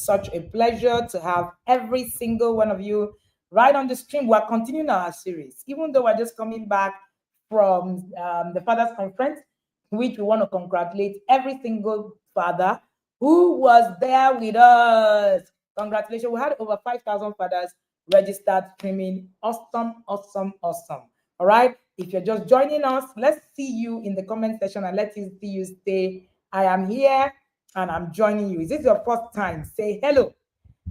such a pleasure to have every single one of you right on the stream. We're continuing our series, even though we're just coming back from the Fathers Conference, which we want to congratulate every single father who was there with us. Congratulations. We had over 5,000 fathers registered streaming. Awesome, awesome, awesome. All right. If you're just joining us, let's see you in the comment section and let's see you stay. I am here and I'm joining you. Is this your first time? Say hello.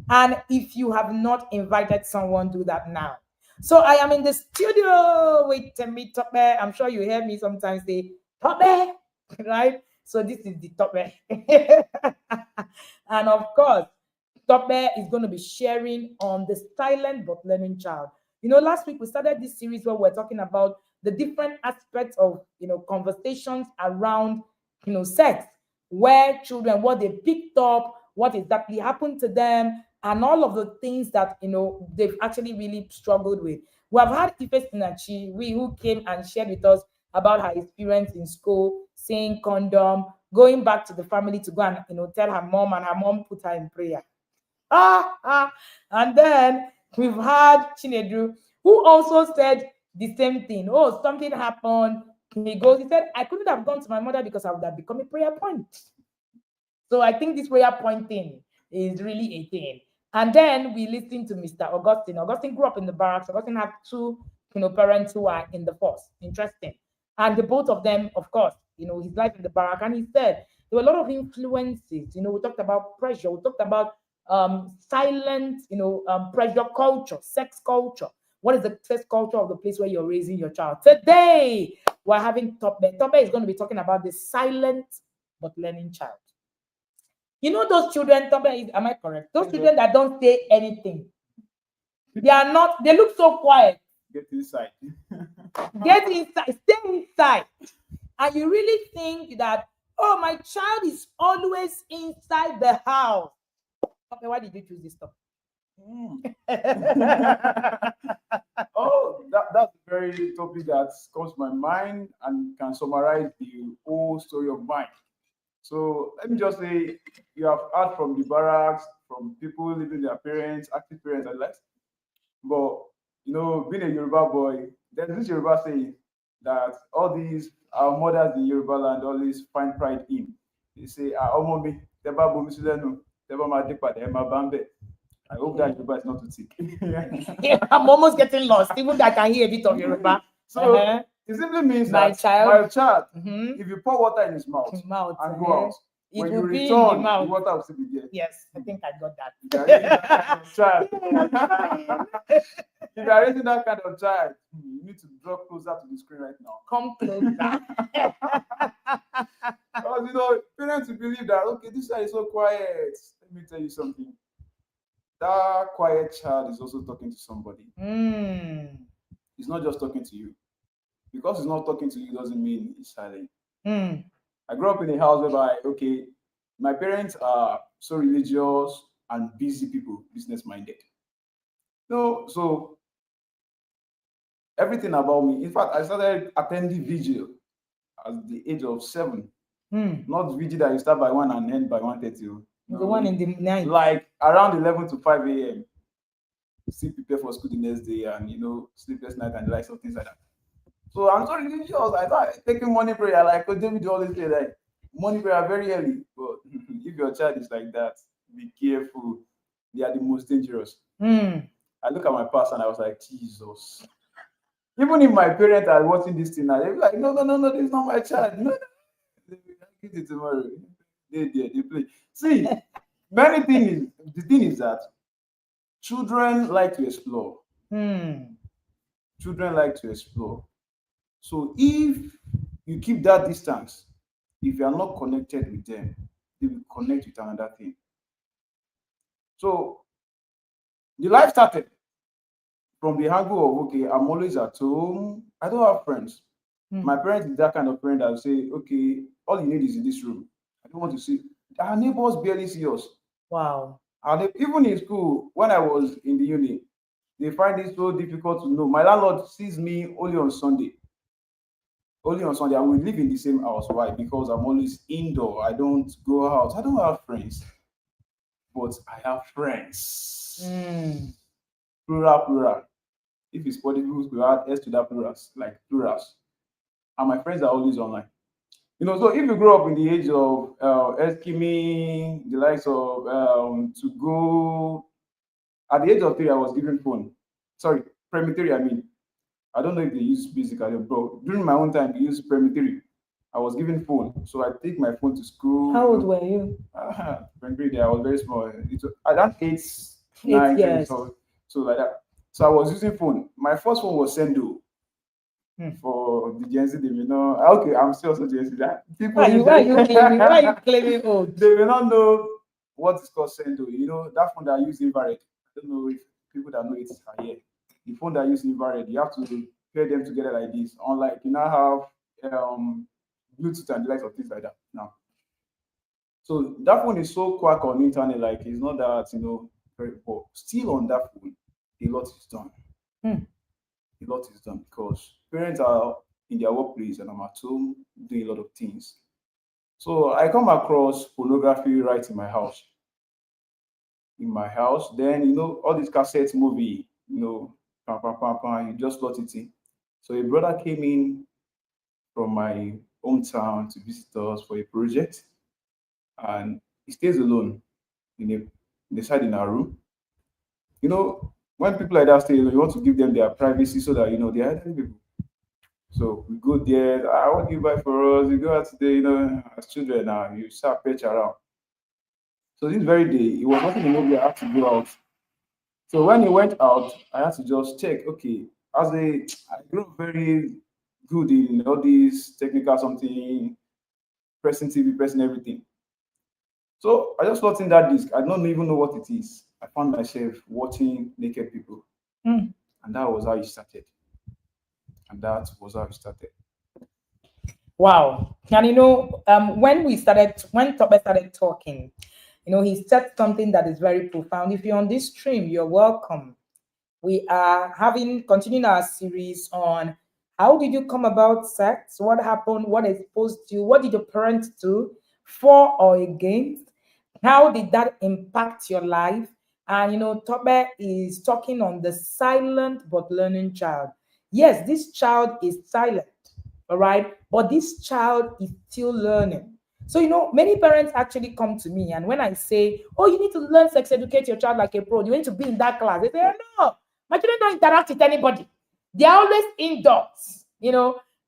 And if you have not invited someone, do that now. So I am in the studio with Temi Tope. I'm sure you hear me sometimes say Tope, right? So this is the Tope. And of course, Tope is going to be sharing on the silent but learning child. You know, last week we started this series where we're talking about the different aspects of, conversations around, sex, where children, what they picked up, what exactly happened to them, and all of the things that, they've actually really struggled with. We have had Ife Sinachi, who came and shared with us about her experience in school, seeing condom, going back to the family to go and, tell her mom, and her mom put her in prayer. And then we've had Chinedu, who also said the same thing. Oh, something happened. He said, I couldn't have gone to my mother because I would have become a prayer point. So I think this prayer point thing is really a thing. And then we listened to Mr. Augustine. Augustine grew up in the barracks. Augustine had two, parents who are in the force. Interesting. And the both of them, of course, his life in the barrack. And he said there were a lot of influences. We talked about pressure. We talked about silent, pressure culture, sex culture. What is the sex culture of the place where you're raising your child? Today, we're having Tope. Tope is going to be talking about the silent but learning child. Those children, Tope, am I correct? Those children that don't say anything. They look so quiet. Get inside. Get inside, stay inside. And you really think that, oh, my child is always inside the house. Okay, why did you choose this topic? Oh, that's a very topic that comes to my mind and can summarize the whole story of mine. So let me just say, you have heard from the barracks, from people living their parents, active parents, and less. But being a Yoruba boy, there's this Yoruba saying that all these our mothers in Yoruba land always find pride in. They say, "Omomi, teba bomisilenu, teba madekpa, ema bambe." I hope that Yoruba is not too thick. Yeah, I'm almost getting lost, even though I can hear a bit of Yoruba. So it simply means my that child, my child, if you pour water in his mouth and go out, when you return, the water will still be there. Yes, I think I got that. If you are raising that kind of child, you need to draw closer to the screen right now. Come closer. Because parents will believe that, okay, this child is so quiet. Let me tell you something. That quiet child is also talking to somebody. He's not just talking to you. Because he's not talking to you doesn't mean he's silent. I grew up in a house whereby, okay, my parents are so religious and busy people, business-minded. So everything about me. In fact, I started attending vigil at the age of 7. Not vigil that you start by 1 and end by 1:30. The one in the night. Like around 11 to 5 a.m. Still prepare for school the next day and, sleepless night and like some things like that. So I'm so religious. I thought taking morning prayer, like David always say, like morning prayer very early. But if your child is like that, be careful. They are the most dangerous. I look at my past and I was like, Jesus. Even if my parents are watching this thing now, they'll be like, no, this is not my child. No. They'll get it tomorrow. They play. See, the thing is that children like to explore. Children like to explore. So if you keep that distance, if you are not connected with them, they will connect with another thing. So the life started from the angle of, okay, I'm always at home. I don't have friends. My parents is that kind of friend that will say, okay, all you need is in this room. I don't want to see. Our neighbors barely see us. Wow. And even in school, when I was in the uni, they find it so difficult to know. My landlord sees me only on Sunday. Only on Sunday. And we live in the same house. Why? Because I'm always indoor. I don't go out. I don't have friends. but I have friends. Mm. Plural, plural. If it's possible to add S to that plurals, like plurals. And my friends are always online. So if you grow up in the age of Eskimi, the likes of to go at the age of 3, I was given phone. Sorry, primary, I mean. I don't know if they use basically, but during my own time, they used primary. I was given phone, so I take my phone to school. How old were you? Primary day, I was very small. It was at that 8, Eight 9, 10, years. so like that. So I was using phone. My first phone was Sendo. Hmm. For the Gen Z, they may know. Okay, I'm still also Gen Z. That people Why are you claiming? Why are you claiming old? they may not know what is called Sendo. That phone that I use infrared. I don't know if people that know it are here. The phone that use infrared, you have to pair them together like this. Unlike you now have Bluetooth and the likes of things like that now. So that phone is so quick on internet, like it's not that very poor. Still on that phone, a lot is done. Hmm. A lot is done because parents are in their workplace and I'm at home doing a lot of things. So I come across pornography right in my house. In my house, then all these cassette movie, pam, pam, pam, pam, you just slot it in. So a brother came in from my hometown to visit us for a project, and he stays alone in a side in our room. When people like that stay alone, you want to give them their privacy so that they are elderly people. So we go there. What do you buy for us? We go out today, as children now, you start pitch around. So this very day, he was watching the movie. I had to go out. So when he went out, I had to just check. Okay, I grew up very good in all these technical something, pressing TV, pressing everything. So I just got in that disc. I don't even know what it is. I found myself watching naked people, Hmm. and that was how it started. And that was how it started. Wow. And when Tobe started talking, he said something that is very profound. If you're on this stream, you're welcome. We are continuing our series on how did you come about sex? What happened? What exposed you? What did your parents do for or against? How did that impact your life? And Tobe is talking on the silent but learning child. Yes, this child is silent, all right, but this child is still learning. So many parents actually come to me, and when I say, "Oh, you need to learn sex educate your child like a pro, you need to be in that class," they say, "No, my children don't interact with anybody. They're always indoors."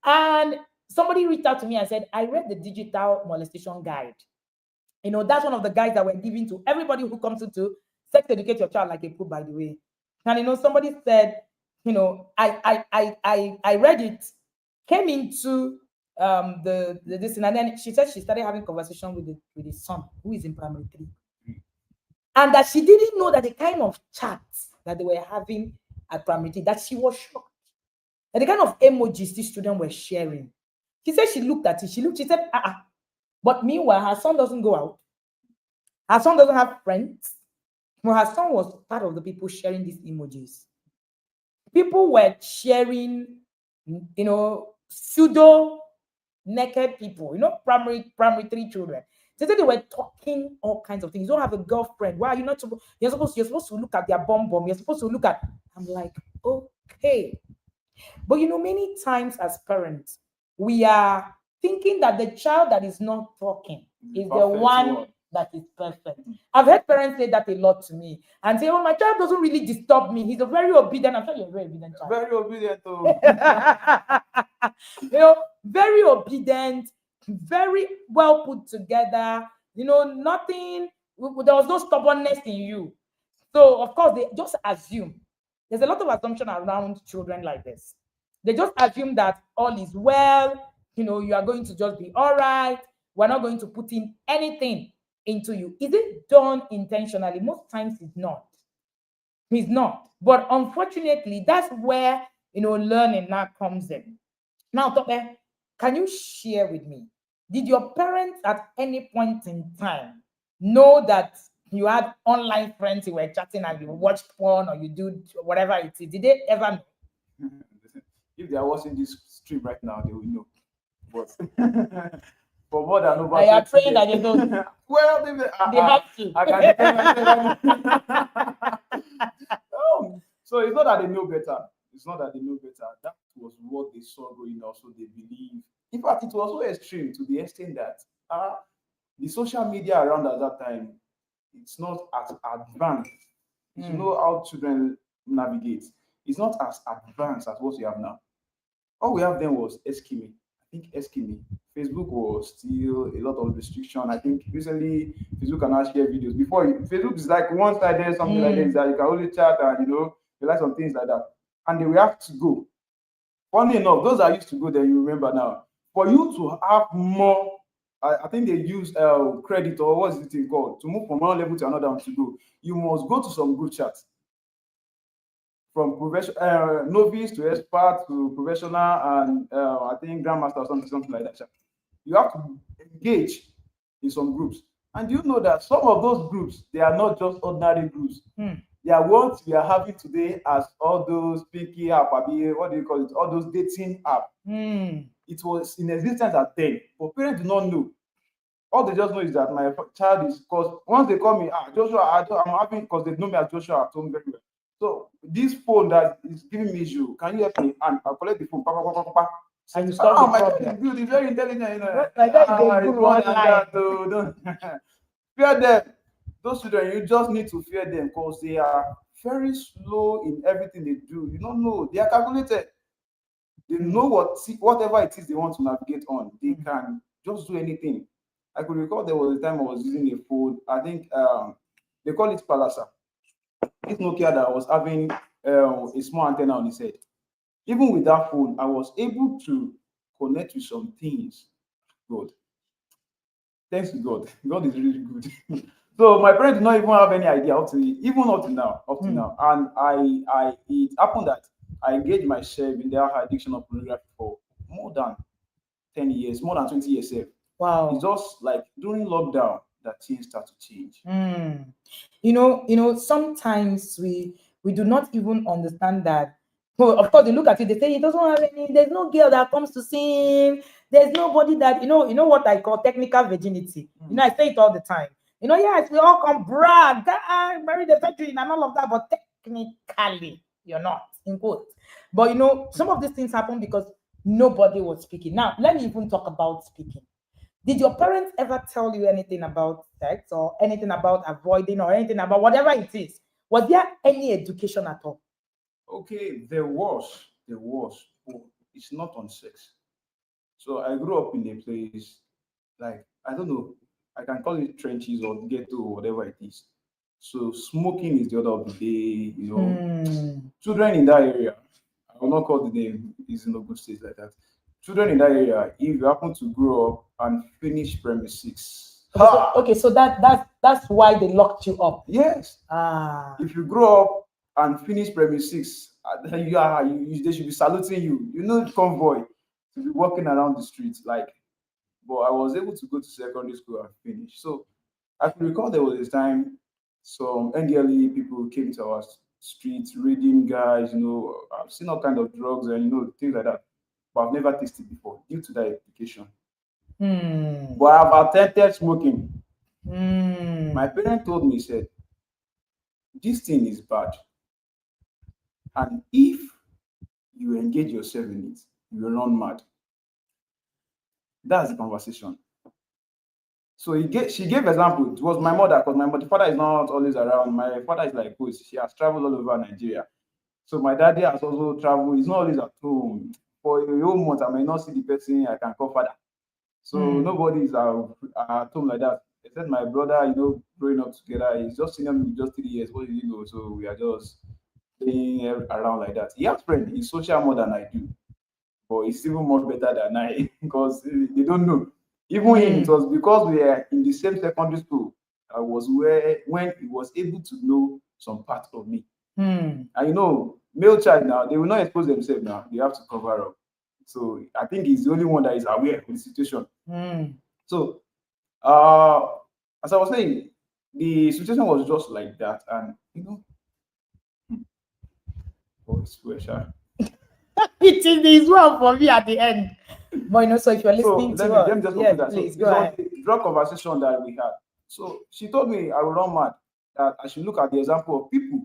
And somebody reached out to me and said, "I read the digital molestation guide. That's one of the guides that we're giving to everybody who comes into sex educate your child like a pro, by the way." And somebody said, I read it, came into the this, and then she said she started having conversation with the son who is in primary 3, and that she didn't know that the kind of chats that they were having at primary 3, that she was shocked at the kind of emojis these students were sharing. She said she looked at it, she said, but meanwhile, her son doesn't go out. Her son doesn't have friends. Well, her son was part of the people sharing these emojis. People were sharing, pseudo naked people, primary 3 children. They said they were talking all kinds of things. You don't have a girlfriend. Why are you not supposed? You're supposed to look at their bum bum. You're supposed to look at. I'm like, okay. But many times as parents, we are thinking that the child that is not talking is the Perfect one that is perfect. I've heard parents say that a lot to me and say, "Oh, my child doesn't really disturb me. He's a very obedient." I'm sure you're a very obedient child. Very obedient. Oh. Very obedient, very well put together. Nothing. There was no stubbornness in you. So of course they just assume. There's a lot of assumption around children like this. They just assume that all is well. You are going to just be all right. We're not going to put in anything into you. Is it done intentionally? Most times it's not. It's not. But unfortunately, that's where learning now comes in. Now, Tope, can you share with me? Did your parents at any point in time know that you had online friends, you were chatting and you watched porn or you do whatever it is? Did they ever know? If they are watching this stream right now, they will know. But for more than over I am 20 praying that years. they don't. Well, They have to. I can defend myself. So it's not that they know better. It's not that they know better. That was what they saw going on, so they believe. In fact, it was so extreme to the extent that the social media around at that time, it's not as advanced. You Hmm. know how children navigate. It's not as advanced as what we have now. All we have then was Eskimi. I think Eskimi. Facebook was still a lot of restriction. I think recently Facebook can now share videos. Before Facebook is like one sided something like this Hmm. that you can only chat and you like some things like that. And then we have to go. Funny enough, those that used to go there, you remember now. For you to have more, I think they use credit or what's it thing called to move from one level to another one to go. You must go to some group chats from novice to expert to professional and I think grandmaster or something like that. You have to engage in some groups. And you know that some of those groups, they are not just ordinary groups. Hmm. They are what we are having today as all those pinky app, what do you call it? All those dating app. Hmm. It was in existence at then, but parents do not know. All they just know is that my child is, because once they call me, Joshua, I'm having, because they know me as Joshua at home very well. So this phone that is giving me issue, can you help me? And I'll collect the phone. Pa, pa, pa, pa, pa, pa. And you solve the My child is problem. good, he's very intelligent, Like that is a It's guru more than online. that, though. Don't fear them. Those children, you just need to fear them because they are very slow in everything they do. You don't know. They are calculated. They know whatever it is they want to navigate on. They can just do anything. I could recall there was a time I was using a phone. I think they call it Palasa. This Nokia that was having a small antenna on its head. Even with that phone, I was able to connect with some things. God, thanks to God. God is really good. So my parents do not even have any idea even up to now. And it happened that I engaged myself in their addiction of pornography for more than 10 years, more than 20 years. Wow. It's just like during lockdown that things start to change. Mm. Sometimes we do not even understand that. Well, of course, they look at it, they say he doesn't have any, there's no girl that comes to see him, there's nobody that, what I call technical virginity. I say it all the time. Yes, we all come brag, marry the virgin and all of that, but technically, you're not, in quotes. But some of these things happen because nobody was speaking. Now, let me even talk about speaking. Did your parents ever tell you anything about sex or anything about avoiding or anything about whatever it is? Was there any education at all? Okay, there was, but it's not on sex. So I grew up in a place like I don't know, I can call it trenches or ghetto or whatever it is. So smoking is the order of the day. Hmm. Children in that area, I will not call the name, is in a good state like that. Children in that area, if you happen to grow up and finish primary six, So that's why they locked you up. yes. If you grow up and finish primary six, they should be saluting you. You know, convoy to be walking around the streets like. But I was able to go to secondary school and finish. So I can recall there was a time some NDLE people came to our streets, reading guys. I've seen all kind of drugs and things like that, but I've never tasted before due to that education. Hmm. But I've attempted smoking. Hmm. My parent told me, said, this thing is bad. And if you engage yourself in it, you will run mad. That's the conversation. So she gave example. It was my mother, because my father is not always around. My father is like, oh, she has traveled all over Nigeria. So my daddy has also traveled. He's not always at home. For a whole month, I may not see the person I can call father. So nobody is at home like that. Except my brother, growing up together. He's just senior me with just 3 years. What do you know? So we are just playing around like that. He has friends. He's social more than I do. But he's even more better than I because they don't know. Even him, it was because we are in the same secondary school. I was where when he was able to know some part of me. And male child now, they will not expose themselves now. They have to cover up. So I think he's the only one that is aware of the situation. So as I was saying, the situation was just like that, and oh, it's pressure. It is well for me at the end. But so if you're So listening let to me us, let me just yes, conclude that. So please it's go on ahead. the drug conversation that we had. So she told me I will run mad, that I should look at the example of people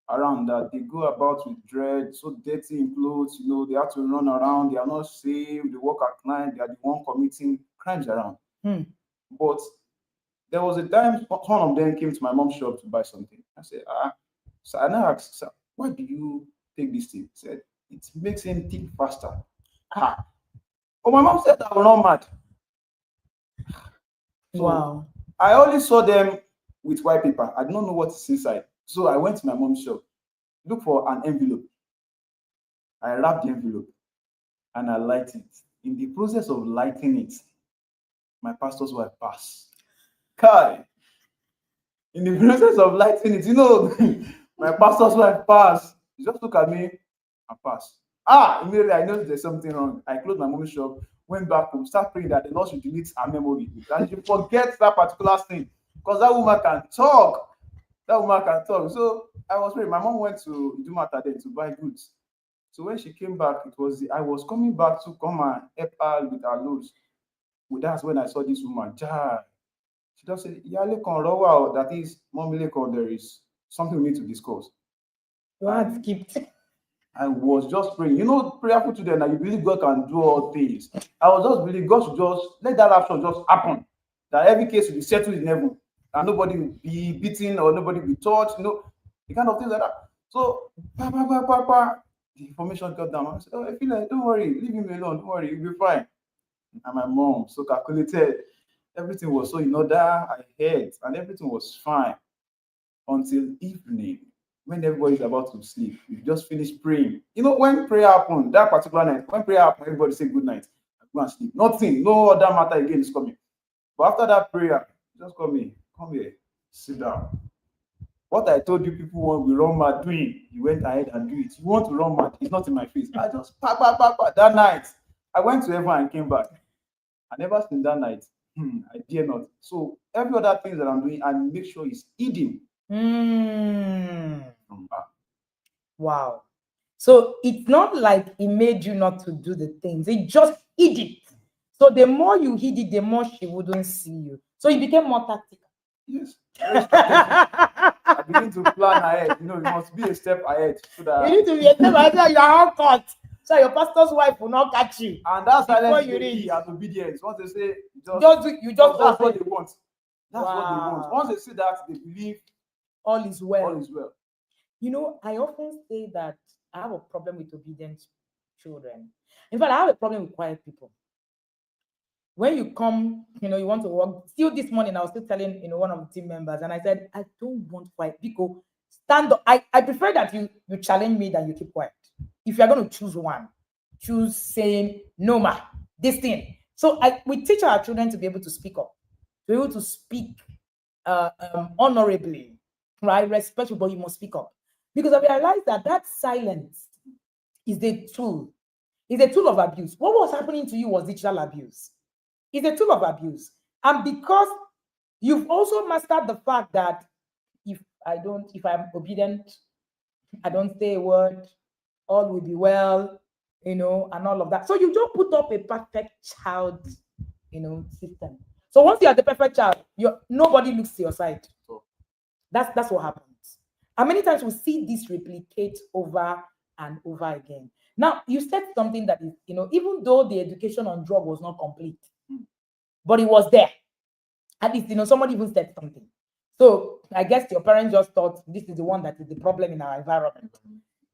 around that they go about with dread, so dirty in clothes, they have to run around, they are not safe, they work at night, they are the one committing crimes around. Hmm. But there was a time one of them came to my mom's shop to buy something. I said, so I now asked, sir, why do you take this thing? He said, it makes him think faster. Ah. Oh, my mom said I will not mad. So Wow. I only saw them with white paper. I don't know what is inside. So I went to my mom's shop, look for an envelope. I wrapped the envelope and I light it. In the process of lighting it, my pastor's wife passed. Kai, in the process of lighting it, my pastor's wife passed. She just look at me and pass. Immediately I noticed there's something wrong. I closed my mommy's shop, went back home, start praying that the Lord should delete her memory, that she forget that particular thing. Because that woman can talk. That woman can talk. So I was praying. My mom went to Idumata then to buy goods. So when she came back, I was coming back to come and help her with her loads. Well, that's when I saw this woman. Ja. She just said, Yale kan rowa, that is, Mommy Lekon, there is something we need to discuss. Your heart And skipped. I was just praying. Prayerful to them that you believe God can do all things. I was just believing God should just let that action just happen. That every case will be settled in heaven. And nobody will be beaten or nobody will be touched, the kind of things like that. So, the information got down. I said, I feel like, don't worry, leave him alone, don't worry, you'll be fine. And my mom, so calculated, everything was so in order, I heard, and everything was fine until evening when everybody's about to sleep. We just finished praying. When prayer happened, that particular night, when prayer happened, everybody say good night. I go and sleep. Nothing, no other matter again is coming. But after that prayer, just come here, sit down. What I told you people want we run mad doing, you went ahead and do it. You want to run mad, it's not in my face. I just pack. That night, I went to heaven and came back. I never sleep that night. I dare not. So every other thing that I'm doing, I make sure it's hidden from her. Wow. So it's not like it made you not to do the things. It just hid it. So the more you hid it, the more she wouldn't see you. So you became more tactical. Yes, very strategic. I begin to plan ahead. You must be a step ahead so You need that. to be a step ahead so you are all caught. So your pastor's wife will not catch you. And that Before silence is you the key read. and obedience. Once they say, You just that's what obey. they want. That's what they want. Wow. Once they say that, they believe All is well. all is well. I often say that I have a problem with obedient children. In fact, I have a problem with quiet people. When you come, you want to work. Still this morning, I was still telling one of the team members, and I said, I don't want quiet people. Stand up. I prefer that you challenge me than you keep quiet. If you're going to choose one, choose saying no ma, this thing. So we teach our children to be able to speak up, to be able to speak honorably, right? Respectful, but you must speak up. Because I realized that silence is the tool. It's a tool of abuse. What was happening to you was digital abuse. It's a tool of abuse. And because you've also mastered the fact that if I'm obedient, I don't say a word, all will be well, and all of that. So you don't put up a perfect child, system. So once you are the perfect child, nobody looks to your side. That's what happens. And many times we see this replicate over and over again. Now, you said something that is, even though the education on drug was not complete, but it was there. At least, somebody even said something. So I guess your parents just thought this is the one that is the problem in our environment.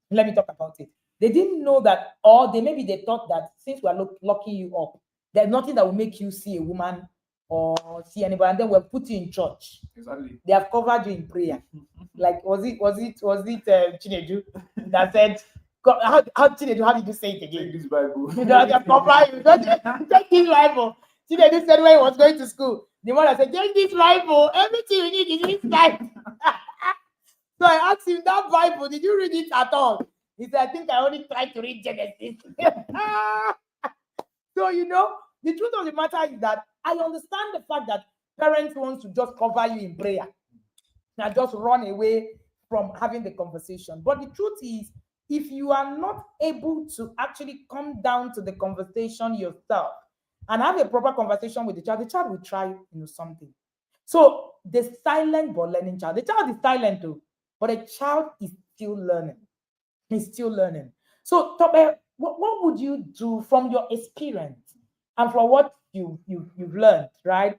Let me talk about it. They didn't know that, or maybe they thought that since we are locking you up, there's nothing that will make you see a woman or see anybody, and then we'll put you in church. Exactly. They have covered you in prayer. Like was it Chinedu that said, how Chinedu, how did you say it again? Take this Bible. They cover you. Take this Bible. Chinedu said when he was going to school, the mother said, take this Bible. Everything you need is inside. So I asked him, that Bible, did you read it at all? He said, I think I only tried to read Genesis. So, the truth of the matter is that I understand the fact that parents want to just cover you in prayer and just run away from having the conversation. But the truth is, if you are not able to actually come down to the conversation yourself and have a proper conversation with the child will try, something. So the silent but learning child, the child is silent too, but the child is still learning. He's still learning. So, Tobe, what would you do from your experience and from what you've learned, right?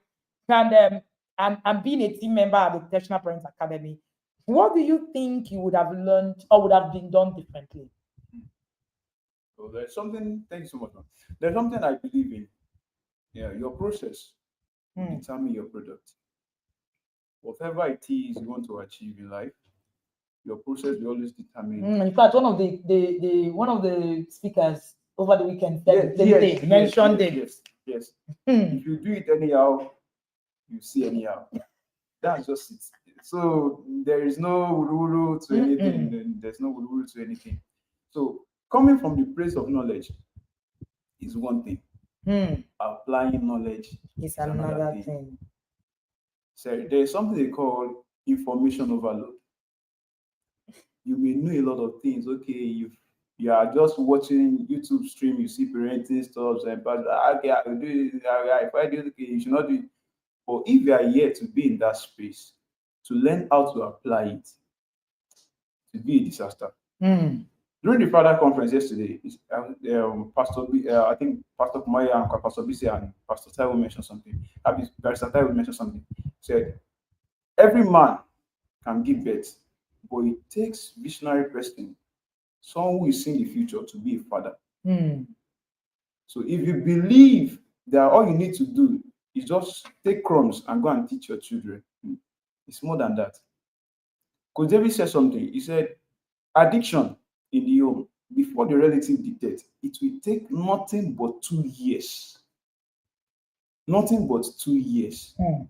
And being a team member at the Intentional Parents Academy, what do you think you would have learned or would have been done differently? So there's something. Thank you so much, man. There's something I believe in. Yeah, your process will Hmm. determine your product. Whatever it is you want to achieve in life, your process will always determine. In fact, one of the speakers over the weekend said Yes, the same yes, thing, yes, mentioned yes, it. yes, yes. Hmm. If you do it anyhow, you see anyhow. That's just it. So there is no wuru to anything. Mm-mm. And there's no wuru to anything. So coming from the place of knowledge is one thing. Hmm. Applying knowledge It's is another another thing. thing. So there is something they call information overload. You may know a lot of things. Okay, you are just watching YouTube stream, you see parenting stuff, and but okay, I will do it. If I do it, okay, you should not do it. But if you are here to be in that space, to learn how to apply it, to be a disaster. Hmm. During the father conference yesterday, I think Pastor Maya and Pastor Bisi and Pastor Taiwo mentioned something. Pastor Taiwo mentioned something. Said every man can give birth, but it takes visionary person, someone who is seeing the future, to be a father. Hmm. So if you believe that all you need to do is just take crumbs and go and teach your children, it's more than that. Because David said something. He said, addiction in the home, before the relative detect, it will take nothing but 2 years. Nothing but 2 years. Hmm.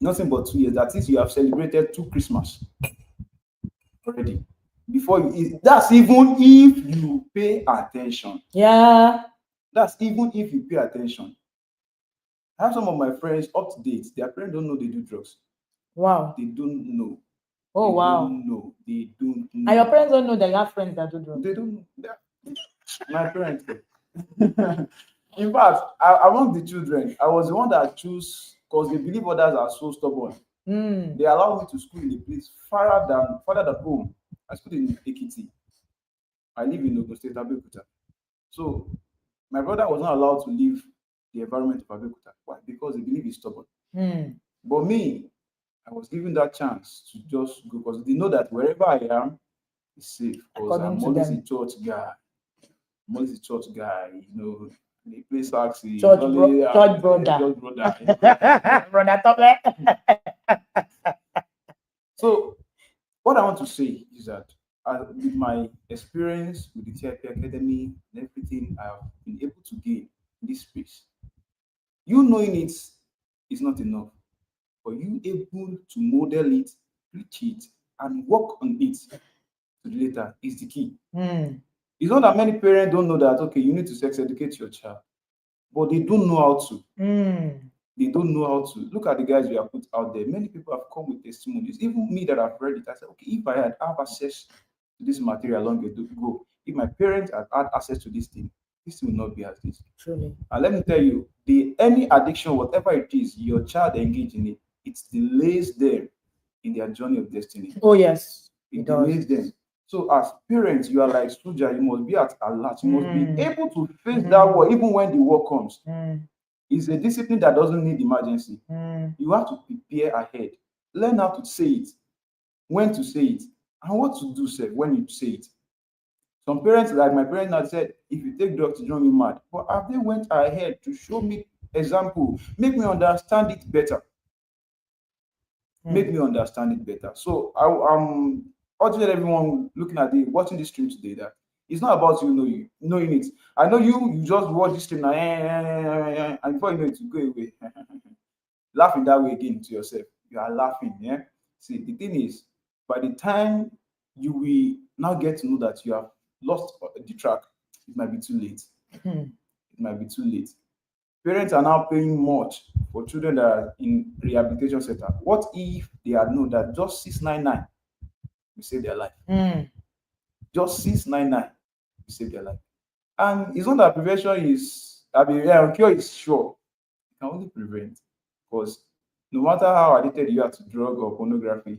Nothing but 2 years. That is, you have celebrated 2 Christmas already. Before you, that's even if you pay attention. Yeah. That's even if you pay attention. I have some of my friends up to date. Their parents don't know they do drugs. Wow. They don't know. Oh, They wow. don't know. They don't And your know. parents don't know that you have friends that do drugs. They don't know. My parents. In fact, among the children, I was the one that chose because they believe others are so stubborn. Hmm. They allow me to school in a place farther than home. I schooled in Ekiti. I live in Ogun State, Abeokuta. So my brother was not allowed to leave the environment of Abeokuta. Why? Because they believe he's stubborn. Hmm. But me, I was given that chance to just go because they know that wherever I am is safe. Because According I'm to always a them. church guy. I'm always a church guy. They play sax. Church brother. Church brother. Brother Tobe. So what I want to say is that with my experience with the TIP Academy and everything I've been able to gain in this space, you knowing it is not enough, but you able to model it, preach it, and work on it to the later is the key. Hmm. It's not that many parents don't know that, okay, you need to sex educate your child, but they don't know how to. Hmm. They don't know how to. Look at the guys we have put out there. Many people have come with testimonies. Even me that have read it, I said, okay, if I had access to this material long ago, if my parents had access to this thing will not be as this. Truly. And let me tell you, any addiction, whatever it is, your child engage in it, it delays them in their journey of destiny. Oh, yes. It does. delays them. So as parents, you are like soldier, you must be at alert. You must be able to face that war even when the war comes. It's a discipline that doesn't need emergency. You have to prepare ahead. Learn how to say it, when to say it, and what to do, sir, when you say it. Some parents, like my parents, now said, if you take drugs, you don't be mad. But have they went ahead to show me example, make me understand it better. Make me understand it better. So I'm urging everyone looking at watching this stream today that it's not about knowing it. I know you just watch this stream now, and before you know it, you go away. Laughing that way again to yourself. You are laughing, yeah. See, the thing is, by the time you will now get to know that you have lost the track, it might be too late. It might be too late. Parents are now paying much for children that are in rehabilitation center. What if they had known that just 699 will save their life? just 699, you save their life. And it's not that prevention is, I mean, yeah, cure is sure. You can only prevent. Because no matter how addicted you are to drug or pornography,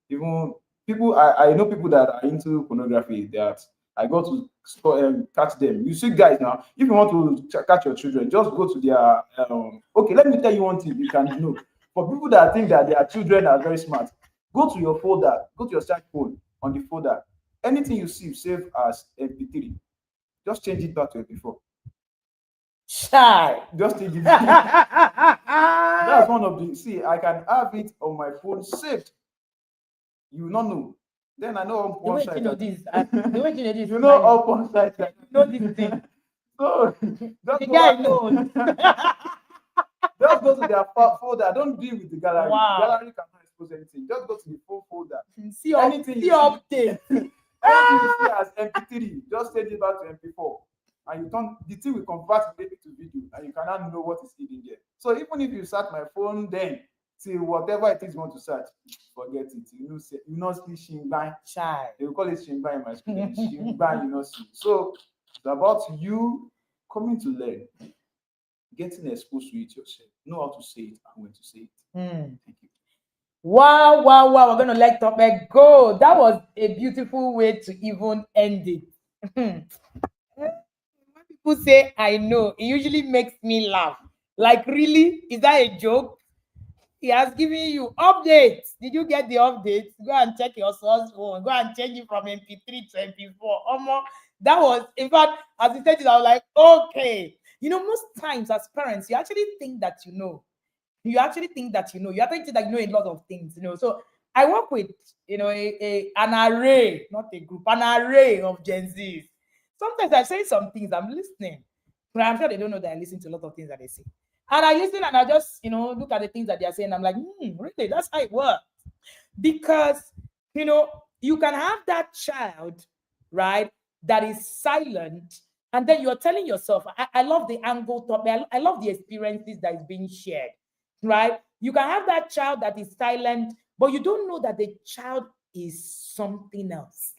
even people, I know people that are into pornography that I go to catch them. You see, guys, now, if you want to catch your children, just go to their. Okay, let me tell you one thing you can know. For people that think that their children are very smart, go to your folder, go to your search phone on the folder. Anything you see, save as MP3. Just change it back to MP4. Shy. Just change it. That's one of the. See, I can have it on my phone saved. You will not know. Then I know on The one way side. you know this, the way you know this, You know up one side. you know this thing. So The just go guy back. knows. Just go to their folder. Don't deal with the gallery. Wow. Gallery cannot expose anything. Just go to the full folder. See Anything you see, update. anything you see as MP3, just change it back to MP4. And you turn the thing will convert immediately to video, and you cannot know what is hidden there. So even if you search my phone, then see whatever it is you want to search, forget it. You know see Shingban. Shy. They will call it Shingban in my school. Shingban, you know see. So it's about you coming to learn, getting exposed to it yourself, know how to say it and when to say it. Thank you. Wow, wow, wow. We're going to let Tope go. That was a beautiful way to even end it. When people say, I know, it usually makes me laugh. Like, really? Is that a joke? He has given you updates. Did you get the updates? Go and check your source phone. Go and change it from MP3 to MP4. That was, in fact, as he said it, I was like, okay. You know, most times as parents, you actually think that you know. You actually think that you know. You actually think that you know a lot of things, you know. So I work with, you know, an array, not a group, an array of Gen Zs. Sometimes I say some things, I'm listening. But I'm sure they don't know that I listen to a lot of things that they say. And I listen and I just, you know, look at the things that they're saying. I'm like, really? That's how it works. Because, you know, you can have that child, right, that is silent. And then you're telling yourself, I love the angle topic. I love the experiences that is being shared, right? You can have that child that is silent, but you don't know that the child is something else.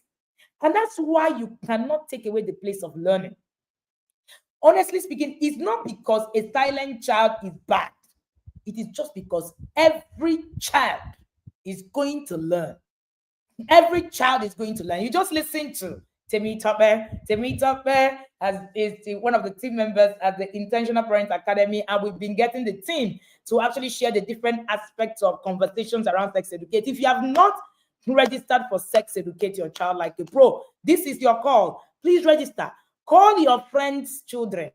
And that's why you cannot take away the place of learning. Honestly speaking, it's not because a silent child is bad. It is just because every child is going to learn. Every child is going to learn. You just listen to Temi Tope. Temi Tope is one of the team members at the Intentional Parent Academy, and we've been getting the team to actually share the different aspects of conversations around sex educate. If you have not registered for Sex Educate Your Child Like a Pro, this is your call. Please register. Call your friends' children.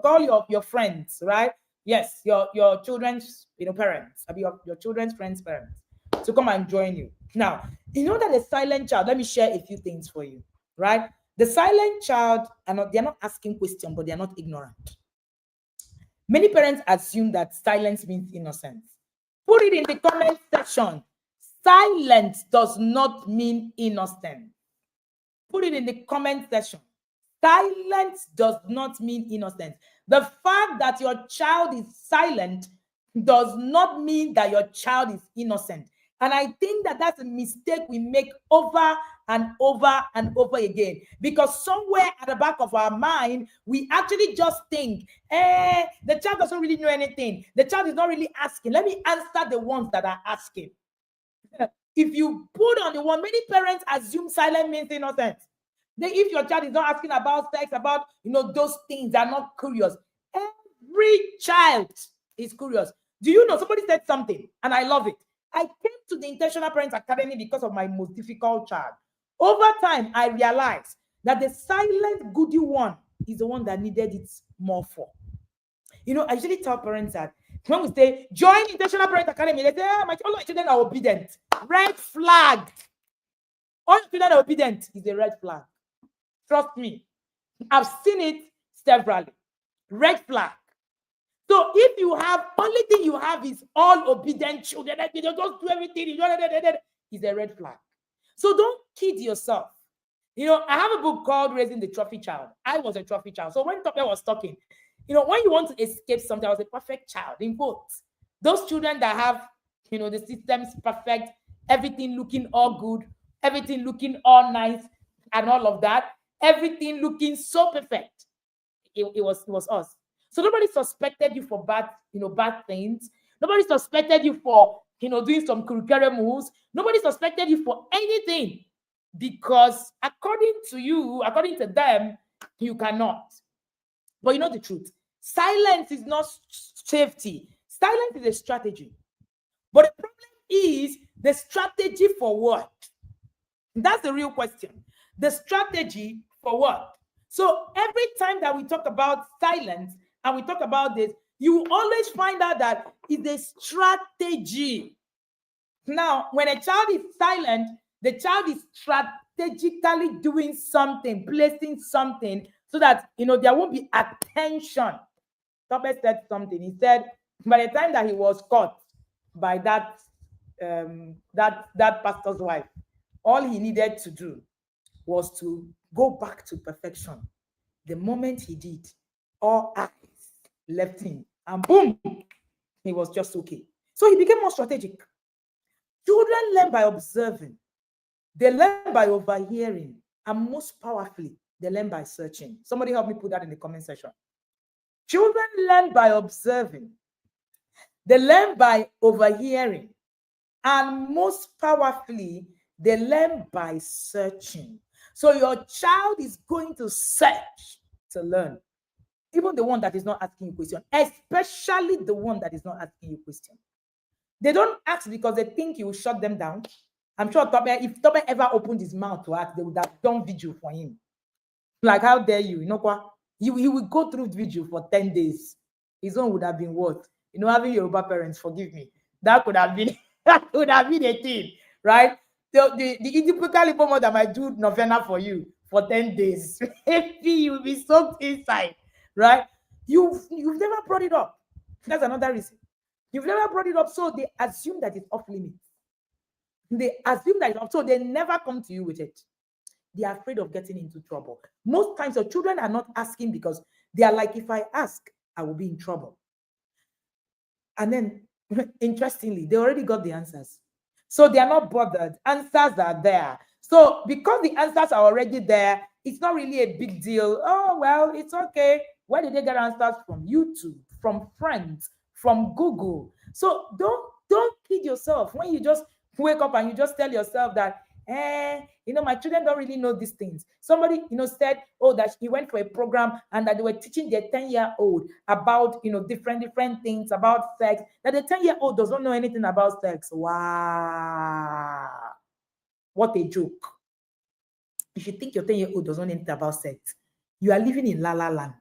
Call your friends, right? Yes, your children's parents. I mean your children's friends' parents to come and join you. Now, you know that the silent child, let me share a few things for you, right? The silent child, they're not asking questions, but they're not ignorant. Many parents assume that silence means innocence. Put it in the comment section. Silence does not mean innocence. Put it in the comment section. Silence does not mean innocence. The fact that your child is silent does not mean that your child is innocent. And I think that that's a mistake we make over and over and over again. Because somewhere at the back of our mind, we actually just think, the child doesn't really know anything. The child is not really asking. Let me answer the ones that are asking. If you put on the one, many parents assume silent means innocence. If your child is not asking about sex, about those things, they're not curious. Every child is curious. Do you know, somebody said something and I love it. I came to the Intentional Parents Academy because of my most difficult child. Over time, I realized that the silent goody one is the one that needed it more for. I usually tell parents that when we say join Intentional Parents Academy, they say, all my children are obedient. Red flag. All your children are obedient is a red flag. Trust me. I've seen it severally. Red flag. So if you have, only thing you have is all obedient children, they just do everything, is a red flag. So don't kid yourself. I have a book called Raising the Trophy Child. I was a trophy child. So when Tope was talking, when you want to escape something, I was a perfect child, in quotes. Those children that have, the systems perfect, everything looking all good, everything looking all nice. and all of that, everything looking so perfect. It was us. So nobody suspected you for bad things. Nobody suspected you for doing some curriculum moves. Nobody suspected you for anything, because according to them, you cannot. But you know the truth. Silence is not safety. Silence is a strategy. But the problem is the strategy for what? That's the real question. The strategy for what? So every time that we talk about silence and we talk about this, you always find out that it's a strategy. Now, when a child is silent, the child is strategically doing something, placing something so that there won't be attention. Thomas said something. He said by the time that he was caught by that pastor's wife, all he needed to do was to go back to perfection. The moment he did, all eyes left him, and boom, he was just okay. So he became more strategic. Children learn by observing, they learn by overhearing, and most powerfully, they learn by searching. Somebody help me put that in the comment section. Children learn by observing, they learn by overhearing, and most powerfully, they learn by searching. So your child is going to search to learn. Even the one that is not asking you question, especially the one that is not asking you question. They don't ask because they think you will shut them down. I'm sure if Tobe ever opened his mouth to ask, they would have done video for him. Like, how dare you? You know what? He will go through video for 10 days. His own would have been what? Having Yoruba parents, forgive me. That could have been a thing, right? The typical Igbo mother might do novena for you for 10 days. Maybe you'll be soaked inside, right? You've never brought it up. That's another reason. You've never brought it up, so they assume that it's off limits. They assume that it's off, so they never come to you with it. They are afraid of getting into trouble. Most times, your children are not asking because they are like, if I ask, I will be in trouble. And then, interestingly, they already got the answers. So they are not bothered. Answers are there. So because the answers are already there, it's not really a big deal. Oh, well, it's okay. Where did they get answers from? YouTube, from friends, from Google. So don't kid yourself when you just wake up and you just tell yourself that, my children don't really know these things. Somebody, said, that he went for a program and that they were teaching their 10-year-old about, different things about sex, that the 10-year-old does not know anything about sex. Wow. What a joke. If you think your 10-year-old does not know anything about sex, you are living in La La Land.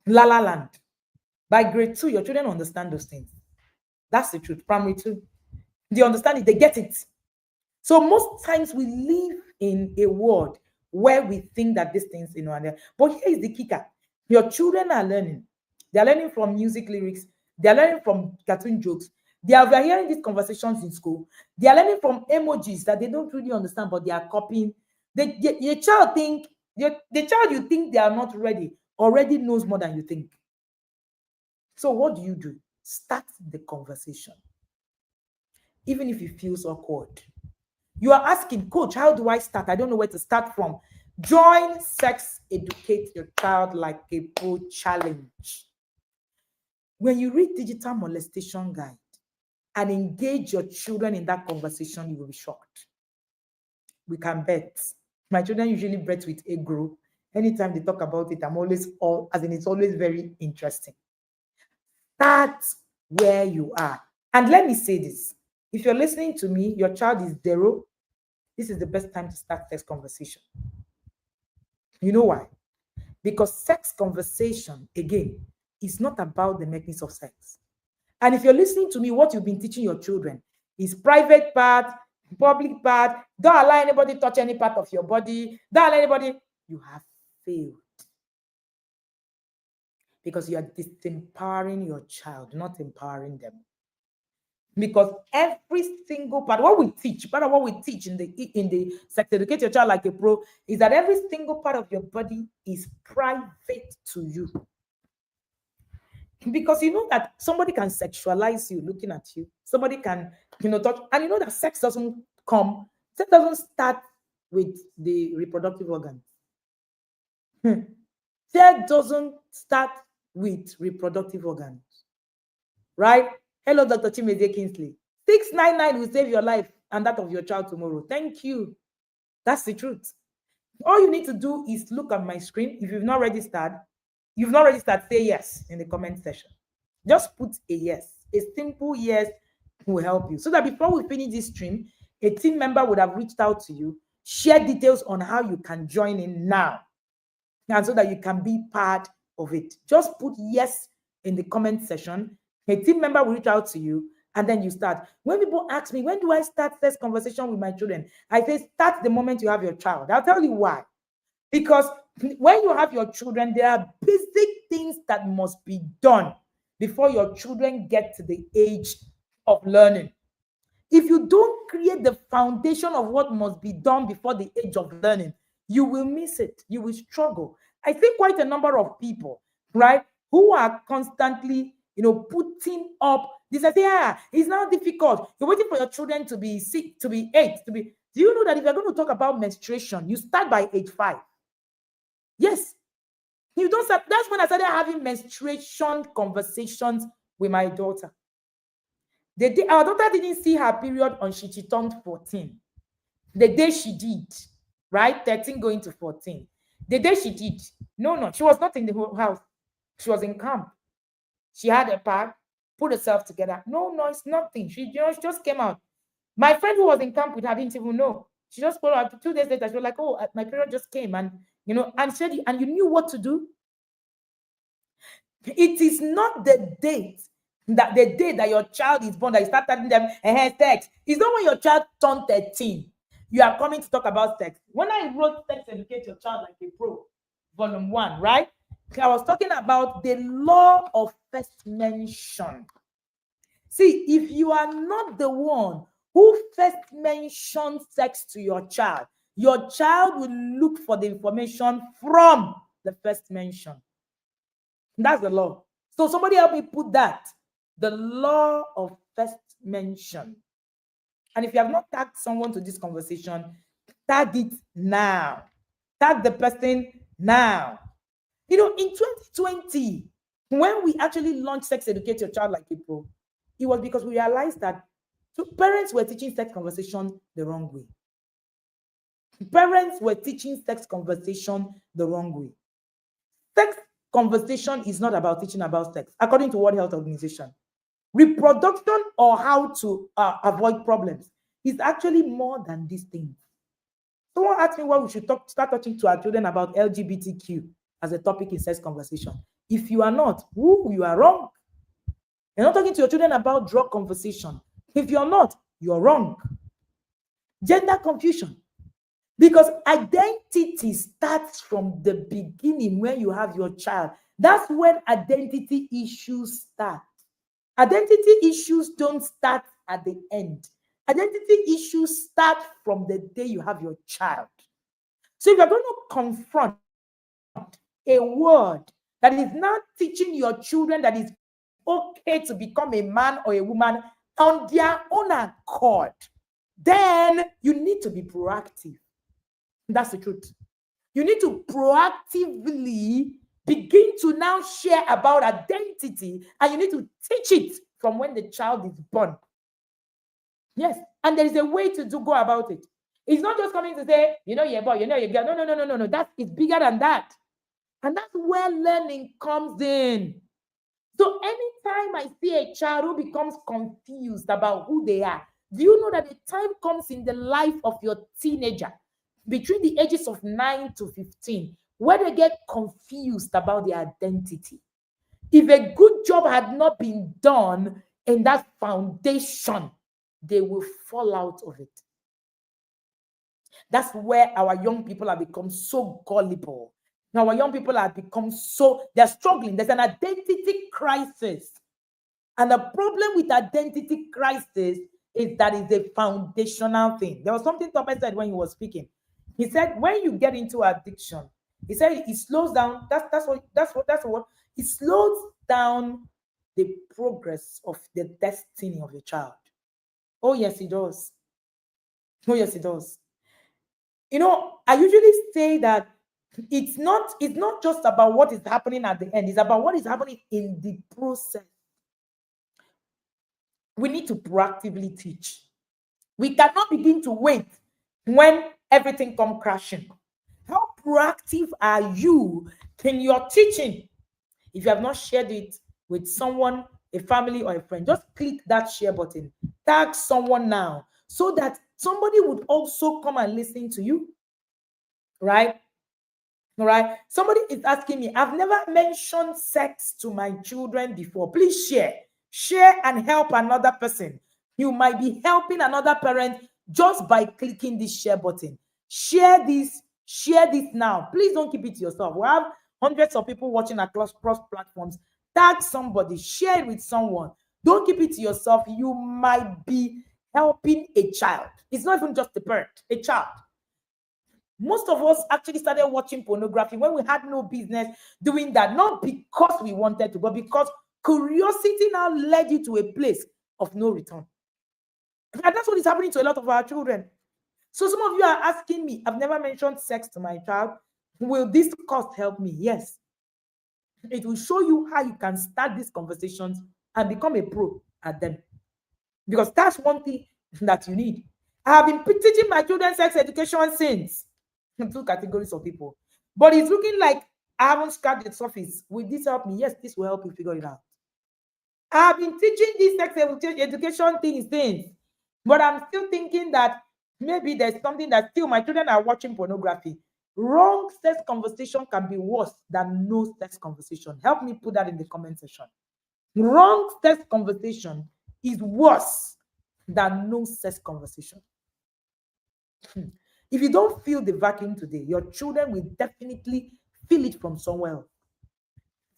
La La Land. By grade 2, your children understand those things. That's the truth. Primary 2. They understand it. They get it. So most times we live in a world where we think that these things, are there. But here is the kicker. Your children are learning. They are learning from music lyrics. They are learning from cartoon jokes. They are hearing these conversations in school. They are learning from emojis that they don't really understand, but they are copying. The child you think they are not ready already knows more than you think. So what do? Start the conversation. Even if it feels awkward. You are asking, Coach, how do I start? I don't know where to start from. Join Sex Educate Your Child Like a Pro challenge. When you read Digital Molestation Guide and engage your children in that conversation, you will be shocked. We can bet. My children usually bet with a group. Anytime they talk about it, it's always very interesting. Start where you are. And let me say this. If you're listening to me, your child is 0, this is the best time to start sex conversation. You know why? Because sex conversation, again, is not about the mechanics of sex. And if you're listening to me, what you've been teaching your children is private part, public part. Don't allow anybody touch any part of your body. Don't allow anybody. You have failed. Because you are disempowering your child, not empowering them. Because every single part, what we teach in the Sex Educate Your Child Like a Pro, is that every single part of your body is private to you. Because you know that somebody can sexualize you looking at you. Somebody can, touch, and you know that sex doesn't start with the reproductive organs. Fear doesn't start with reproductive organs, right? Hello, Dr. Chimeze Kingsley. 699 will save your life and that of your child tomorrow. Thank you. That's the truth. All you need to do is look at my screen. If you've not registered, say yes in the comment section. Just put a yes. A simple yes will help you. So that before we finish this stream, a team member would have reached out to you, share details on how you can join in now, and so that you can be part of it. Just put yes in the comment section. A team member will reach out to you, and then you start. When people ask me, when do I start this conversation with my children? I say, start the moment you have your child. I'll tell you why. Because when you have your children, there are basic things that must be done before your children get to the age of learning. If you don't create the foundation of what must be done before the age of learning, you will miss it. You will struggle. I see quite a number of people, right, who are constantly, putting up this. I say, it's not difficult. You're waiting for your children to be 6, to be 8, to be. Do you know that if you're going to talk about menstruation, you start by age 5? Yes. You don't start. That's when I started having menstruation conversations with my daughter. Our daughter didn't see her period until she turned 14. The day she did, right? 13 going to 14. The day she did, no, she was not in the whole house. She was in camp. She had a pack, put herself together. No, it's nothing. She just came out. My friend who was in camp with her didn't even know. She just followed up 2 days later. She was like, oh, my period just came. And, and said, and you knew what to do. It is not the date that your child is born that you start telling them sex. It's not when your child turned 13 you are coming to talk about sex. When I wrote Sex Educate Your Child Like a Pro, Volume 1, right? I was talking about the law of first mention. See, if you are not the one who first mentioned sex to your child will look for the information from the first mention. That's the law. So somebody help me put that. The law of first mention. And if you have not tagged someone to this conversation, tag it now. Tag the person now. In 2020, when we actually launched Sex Educate Your Child Like a Pro, it was because we realized that parents were teaching sex conversation the wrong way. Parents were teaching sex conversation the wrong way. Sex conversation is not about teaching about sex, according to World Health Organization. Reproduction or how to avoid problems is actually more than these things. Someone asked me why we should start talking to our children about LGBTQ as a topic in sex conversation. If you are not, you are wrong. You're not talking to your children about drug conversation. If you're not, you're wrong. Gender confusion. Because identity starts from the beginning when you have your child. That's when identity issues start. Identity issues don't start at the end. Identity issues start from the day you have your child. So if you're going to confront a word that is not teaching your children that it's okay to become a man or a woman on their own accord, then you need to be proactive. That's the truth. You need to proactively begin to now share about identity, and you need to teach it from when the child is born. Yes, and there is a way to go about it. It's not just coming to say, you're a boy, you're a girl. No. That is bigger than that. And that's where learning comes in. So anytime I see a child who becomes confused about who they are, do you know that the time comes in the life of your teenager between the ages of 9 to 15 where they get confused about their identity? If a good job had not been done in that foundation, they will fall out of it. That's where our young people have become so gullible. Now, our young people have become they're struggling. There's an identity crisis. And the problem with identity crisis is that it's a foundational thing. There was something Topper said when he was speaking. He said, when you get into addiction, he said it slows down. That's what it slows down the progress of the destiny of your child. Oh, yes, it does. Oh, yes, it does. I usually say that it's not just about what is happening at the end, it's about what is happening in the process. We need to proactively teach. We cannot begin to wait when everything come crashing. How proactive are you in your teaching? If you have not shared it with someone, a family or a friend, just click that share button. Tag someone now so that somebody would also come and listen to you, right? All right. Somebody is asking me, I've never mentioned sex to my children before. Please share. Share and help another person. You might be helping another parent just by clicking this share button. Share this. Share this now. Please don't keep it to yourself. We have hundreds of people watching across platforms. Tag somebody. Share it with someone. Don't keep it to yourself. You might be helping a child. It's not even just a parent, a child. Most of us actually started watching pornography when we had no business doing that, not because we wanted to, but because curiosity now led you to a place of no return. And that's what is happening to a lot of our children. So some of you are asking me, I've never mentioned sex to my child. Will this course help me? Yes. It will show you how you can start these conversations and become a pro at them. Because that's one thing that you need. I have been teaching my children sex education since. Two categories of people. But it's looking like I haven't scratched the surface. Will this help me? Yes, this will help you figure it out. I've been teaching this sex education thing since, but I'm still thinking that maybe there's something that still my children are watching pornography. Wrong sex conversation can be worse than no sex conversation. Help me put that in the comment section. Wrong sex conversation is worse than no sex conversation. If you don't feel the vacuum today, your children will definitely feel it from somewhere else.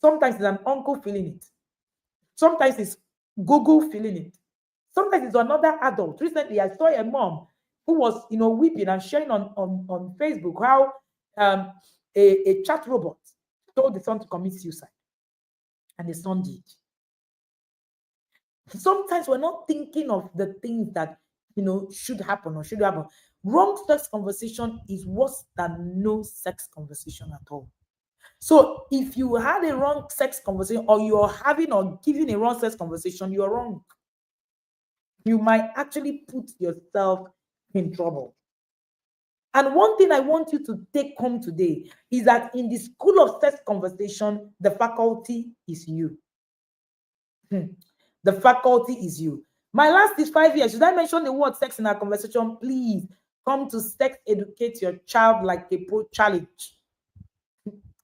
Sometimes it's an uncle feeling it. Sometimes it's Google feeling it. Sometimes it's another adult. Recently, I saw a mom who was, weeping and sharing on Facebook how a chat robot told the son to commit suicide. And the son did. Sometimes we're not thinking of the things that, should happen or should happen. Wrong sex conversation is worse than no sex conversation at all. So if you had a wrong sex conversation or you're having or giving a wrong sex conversation, you're wrong. You might actually put yourself in trouble. And one thing I want you to take home today is that in the school of sex conversation, the faculty is you. The faculty is you. My last is 5 years. Should I mention the word sex in our conversation? Please come to Sex Educate Your Child Like a Pro Challenge.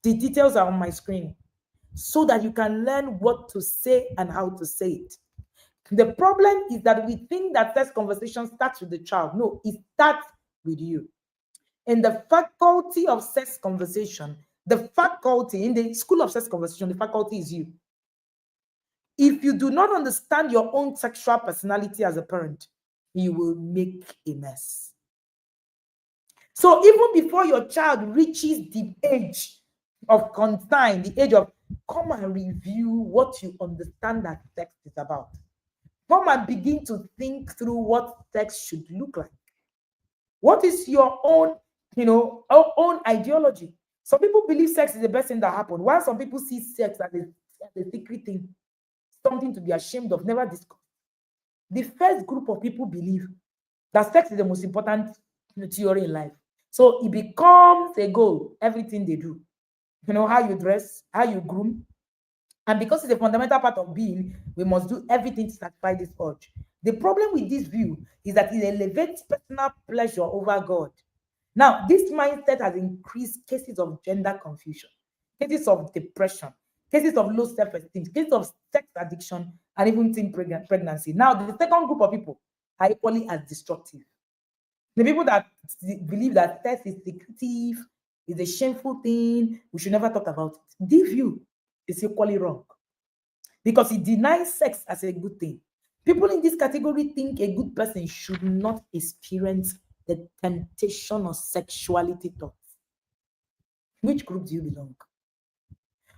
The details are on my screen so that you can learn what to say and how to say it. The problem is that we think that sex conversation starts with the child. No, it starts with you. In the faculty of sex conversation, the faculty, in the school of sex conversation, the faculty is you. If you do not understand your own sexual personality as a parent, you will make a mess. So even before your child reaches the age of consent, the age of come and review what you understand that sex is about. Come and begin to think through what sex should look like. What is your own, own ideology? Some people believe sex is the best thing that happened, while some people see sex as a secret thing, something to be ashamed of, never discussed. The first group of people believe that sex is the most important theory in life. So it becomes a goal, everything they do. How you dress, how you groom. And because it's a fundamental part of being, we must do everything to satisfy this urge. The problem with this view is that it elevates personal pleasure over God. Now, this mindset has increased cases of gender confusion, cases of depression, cases of low self-esteem, cases of sex addiction, and even teen pregnancy. Now, the second group of people are equally as destructive. The people that believe that sex is secretive, is a shameful thing, we should never talk about it. This view is equally wrong because it denies sex as a good thing. People in this category think a good person should not experience the temptation of sexuality thoughts. Which group do you belong?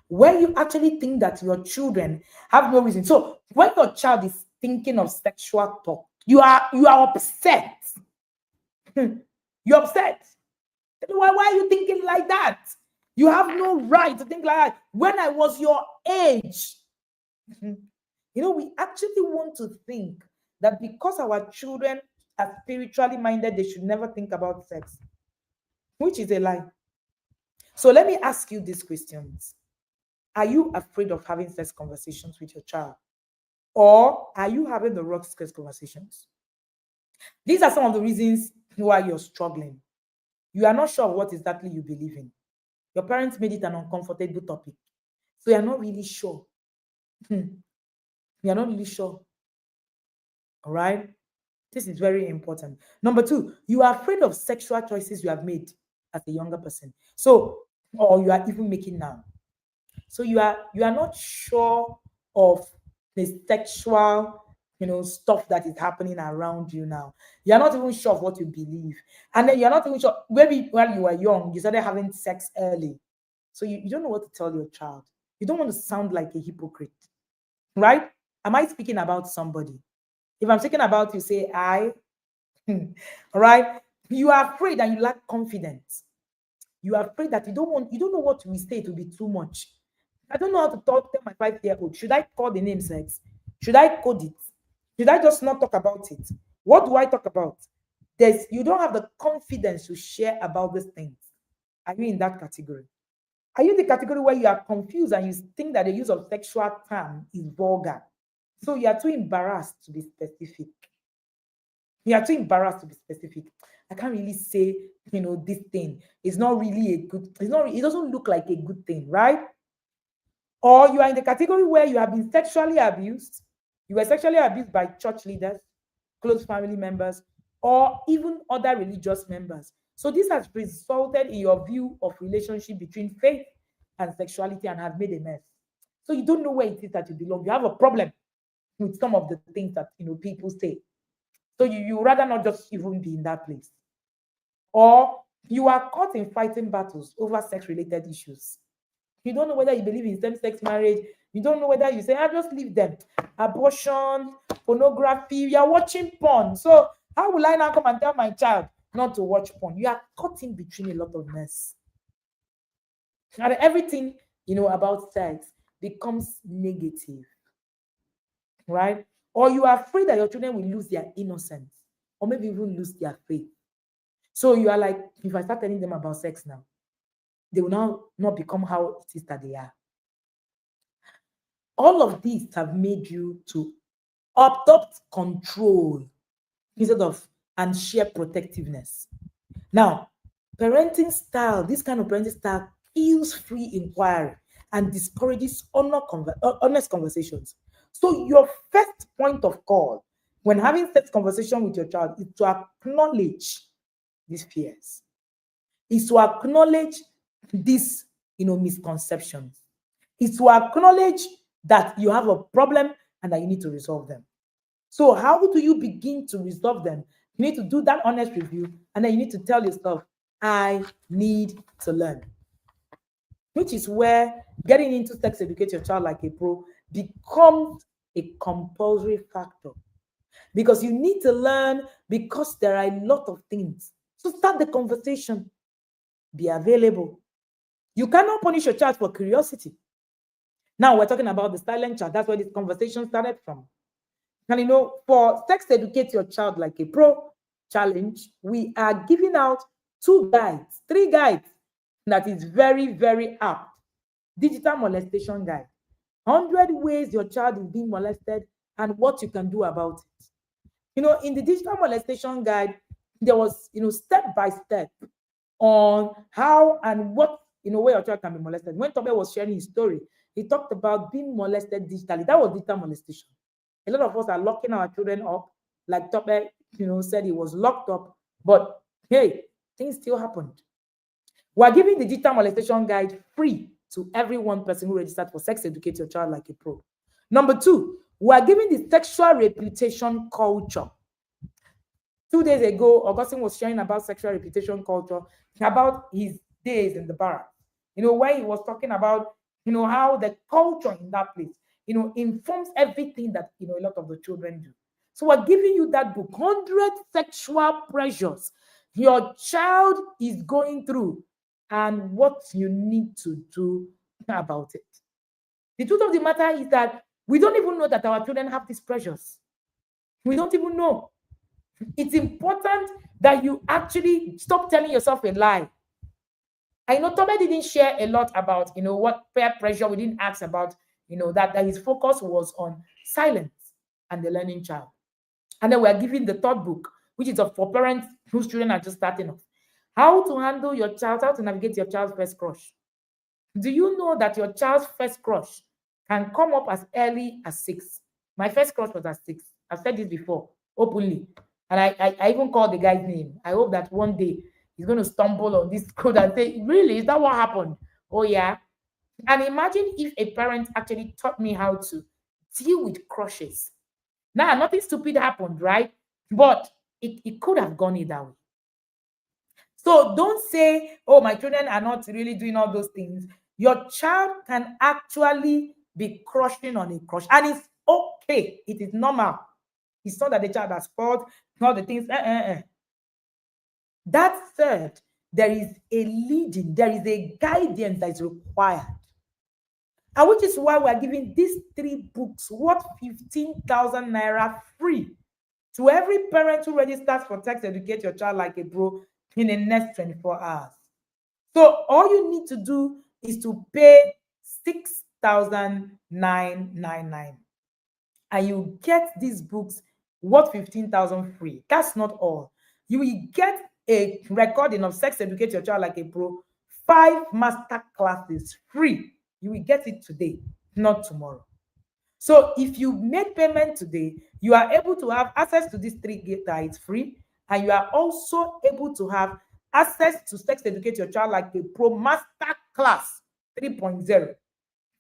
Where you actually think that your children have no reason. So when your child is thinking of sexual thought, you are upset. You're upset. Why are you thinking like that? You have no right to think like that. When I was your age, we actually want to think that because our children are spiritually minded, they should never think about sex, which is a lie. So let me ask you these questions. Are you afraid of having sex conversations with your child? Or are you having the wrong sex conversations? These are some of the reasons why you're struggling. You are not sure what exactly you believe in. Your parents made it an uncomfortable topic. So you're not really sure. You're not really sure. All right? This is very important. Number two, you are afraid of sexual choices you have made as a younger person. So, or you are even making now. So you are not sure of the sexual, stuff that is happening around you now. You're not even sure of what you believe. And then you're not even sure, maybe when you were young, you started having sex early. So you don't know what to tell your child. You don't want to sound like a hypocrite. Right? Am I speaking about somebody? If I'm speaking about you, say I. All right. You are afraid and you lack confidence. You are afraid that you don't know what we say to be too much. I don't know how to talk to my 5-year-old. Should I call the name sex? Should I code it? Should I just not talk about it? What do I talk about? You don't have the confidence to share about these things. Are you in that category? Are you in the category where you are confused and you think that the use of sexual term is vulgar? So you are too embarrassed to be specific. You are too embarrassed to be specific. I can't really say, this thing is not really a good, it doesn't look like a good thing, right? Or you are in the category where you have been sexually abused. You were sexually abused by church leaders, close family members, or even other religious members. So this has resulted in your view of relationship between faith and sexuality and has made a mess. So you don't know where it is that you belong. You have a problem with some of the things that people say. So you rather not just even be in that place. Or you are caught in fighting battles over sex-related issues. You don't know whether you believe in same-sex marriage. You don't know whether you say, I just leave them. Abortion, pornography, you are watching porn. So how will I now come and tell my child not to watch porn? You are caught in between a lot of mess. And everything about sex becomes negative. Right? Or you are afraid that your children will lose their innocence or maybe even lose their faith. So you are like, if I start telling them about sex now, they will now not become how it is that they are. All of these have made you to adopt control instead of and share protectiveness. Now, parenting style, this kind of parenting style kills free inquiry and discourages honest conversations. So your first point of call when having sex conversation with your child is to acknowledge these fears, is to acknowledge these misconceptions, is to acknowledge that you have a problem and that you need to resolve them. So how do you begin to resolve them? You need to do that honest review, and then you need to tell yourself, I need to learn. Which is where getting into sex educate your child like a pro becomes a compulsory factor. Because you need to learn, because there are a lot of things. So start the conversation. Be available. You cannot punish your child for curiosity. Now we're talking about the silent child. That's where this conversation started from. And for sex educate your child like a pro challenge, we are giving out 3 guides that is very, very apt. Digital molestation guide. 100 ways your child is being molested and what you can do about it. In the digital molestation guide, there was, step by step on how and what, where your child can be molested. When Tobe was sharing his story, he talked about being molested digitally. That was digital molestation. A lot of us are locking our children up, like Tobe, said he was locked up, but hey, things still happened. We're giving the digital molestation guide free to every one person who registered for Sex Educate Your Child Like a Pro. Number 2, we're giving the sexual reputation culture. 2 days ago, Augustine was sharing about sexual reputation culture, about his days in the bar. Where he was talking about, how the culture in that place, informs everything that, a lot of the children do. So we're giving you that book, 100 Sexual Pressures your child is going through and what you need to do about it. The truth of the matter is that we don't even know that our children have these pressures. We don't even know. It's important that you actually stop telling yourself a lie. I know Tobe didn't share a lot about, what peer pressure. We didn't ask about, that his focus was on silence and the learning child. And then we are giving the third book, which is for parents whose children are just starting off. How to handle your child, how to navigate your child's first crush. Do you know that your child's first crush can come up as early as 6? My first crush was at 6. I've said this before, openly. And I even called the guy's name. I hope that one day he's going to stumble on this code and say, really, is that what happened? Oh, yeah. And imagine if a parent actually taught me how to deal with crushes. Now, nothing stupid happened, right? But it could have gone either way. So don't say, oh, my children are not really doing all those things. Your child can actually be crushing on a crush. And it's okay. It is normal. It's not that the child has fault, not the things. That said, there is a leading, there is a guidance that is required. And which is why we are giving these 3 books worth 15,000 naira free to every parent who registers for Text Educate Your Child Like a Pro in the next 24 hours. So all you need to do is to pay 6,999, and you get these books worth 15,000 free. That's not all. You will get a recording of Sex Educate Your Child Like a Pro, 5 master classes free. You will get it today, not tomorrow. So if you make payment today, you are able to have access to these 3 guides free, and you are also able to have access to Sex Educate Your Child Like a Pro Master Class 3.0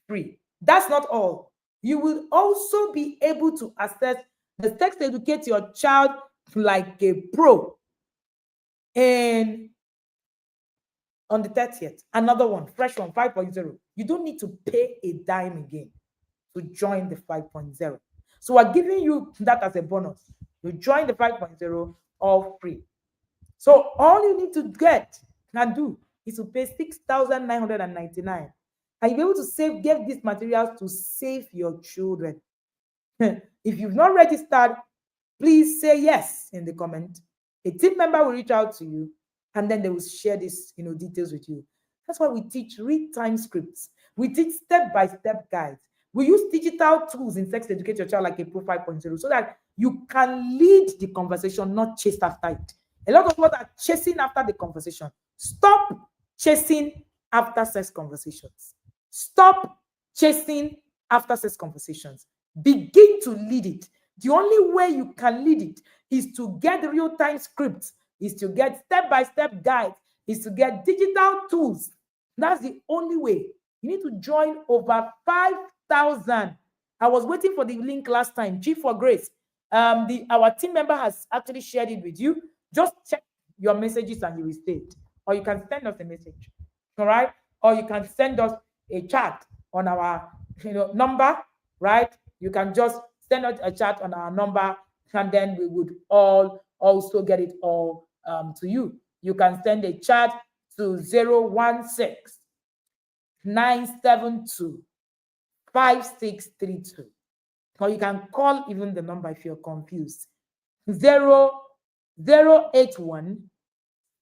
free. That's not all. You will also be able to access the Sex Educate Your Child Like a Pro and on the 30th, another one, fresh one, 5.0. You don't need to pay a dime again to join the 5.0. So we're giving you that as a bonus. You join the 5.0 all free. So all you need to get and do is to pay 6,999, and you'll be able to get these materials to save your children. If you've not registered, please say yes in the comment. A team member will reach out to you, and then they will share this, details with you. That's why we teach read-time scripts. We teach step-by-step guides. We use digital tools in Sex Educate Your Child Like a Pro 5.0 so that you can lead the conversation, not chase after it. A lot of people are chasing after the conversation. Stop chasing after sex conversations. Stop chasing after sex conversations. Begin to lead it. The only way you can lead it is to get real-time scripts, is to get step-by-step guides, is to get digital tools. That's the only way. You need to join over 5,000. I was waiting for the link last time. Chief for Grace. Our team member has actually shared it with you. Just check your messages and you will stay. Or you can send us a message. All right? Or you can send us a chat on our number, right? You can just send us a chat on our number, and then we would all also get it all to you. You can send a chat to 016 972 5632. Or you can call even the number if you're confused. 081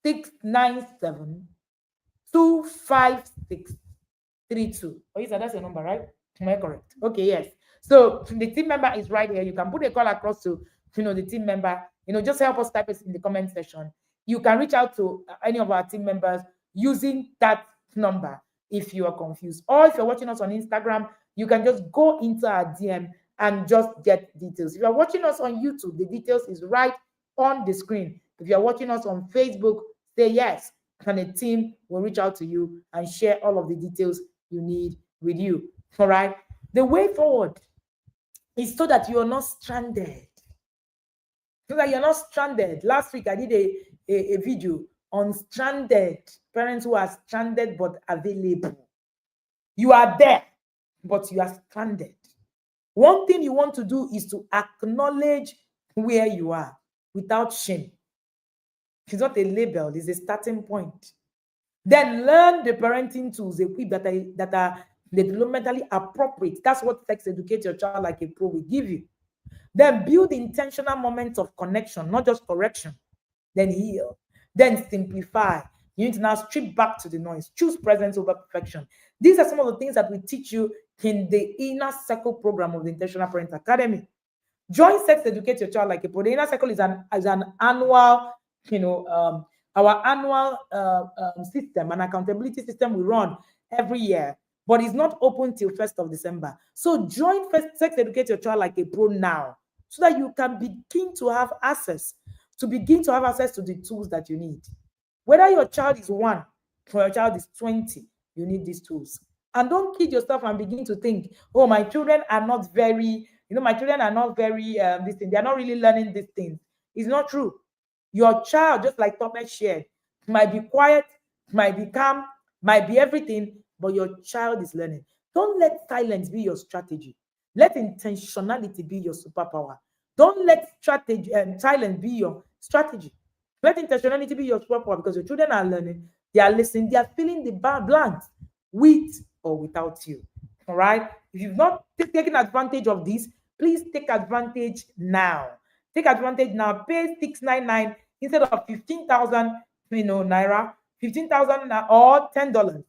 697 25632. Oh, yes, that's your number, right? Am I correct? Okay, yes. So the team member is right here. You can put a call across to the team member. Just help us type it in the comment section. You can reach out to any of our team members using that number if you are confused. Or if you're watching us on Instagram, you can just go into our DM and just get details. If you're watching us on YouTube, the details is right on the screen. If you're watching us on Facebook, say yes, and a team will reach out to you and share all of the details you need with you. All right? The way forward is so that you're not stranded. So that you're not stranded. Last week, I did a video on stranded, parents who are stranded but available. You are there, but you are stranded. One thing you want to do is to acknowledge where you are without shame. It's not a label, it's a starting point. Then learn the parenting tools equipped that are developmentally appropriate. That's what sex educate your child like a pro will give you. Then build intentional moments of connection, not just correction. Then heal. Then simplify. You need to now strip back to the noise. Choose presence over perfection. These are some of the things that we teach you in the Inner Circle program of the Intentional Parent Academy. Join Sex Educate Your Child Like a Pro. The Inner Circle is an annual, our annual system, an accountability system we run every year, but it's not open till 1st of December. So join Sex Educate Your Child Like a Pro now, so that you can begin to have access, to the tools that you need. Whether your child is 1 or your child is 20, you need these tools. And don't kid yourself and begin to think, oh, my children are not very, my children are not very, this thing. They're not really learning these things. It's not true. Your child, just like Thomas shared, might be quiet, might be calm, might be everything, but your child is learning. Don't let silence be your strategy. Let intentionality be your superpower. Don't let silence be your strategy. Let intentionality be your superpower, because your children are learning, they are listening, they are feeling the blanks with or without you. All right. If you've not taken advantage of this, please take advantage now. Take advantage now. Pay 699 instead of 15,000, naira, 15,000 or $10, $5,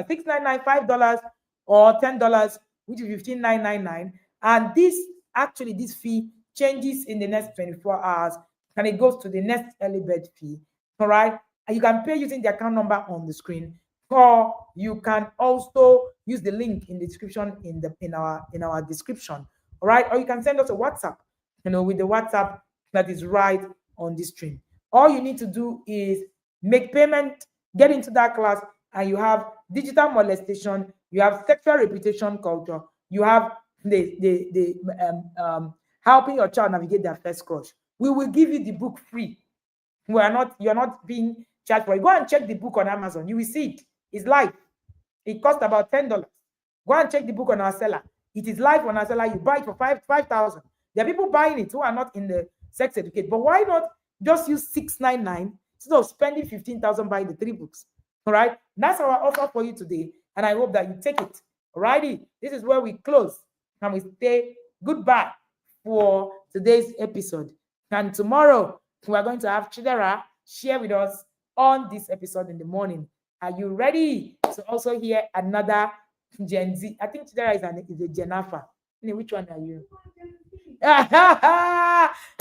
699, $5 or $10, which is 15,999. And this fee changes in the next 24 hours, and it goes to the next early bird fee. All right. And you can pay using the account number on the screen, or you can also use the link in the description in our description. All right. Or you can send us a WhatsApp, with the WhatsApp that is right on this stream. All you need to do is make payment, get into that class, and you have digital molestation, you have sexual reputation culture, you have the helping your child navigate their first crush. We will give you the book free. You're not being charged for it. Go and check the book on Amazon. You will see it. It's live. It costs about $10. Go and check the book on our seller. It is live on our seller. You buy it for 5,000. There are people buying it who are not in the sex educate. But why not just use 699 instead of spending 15,000 buying the 3 books? All right. That's our offer for you today, and I hope that you take it. Alrighty. This is where we close and we say goodbye for today's episode. And tomorrow we are going to have Chidera share with us on this episode in the morning. Are you ready to also hear another Gen Z? I think Chidera is a Gen Alpha. Which one are you?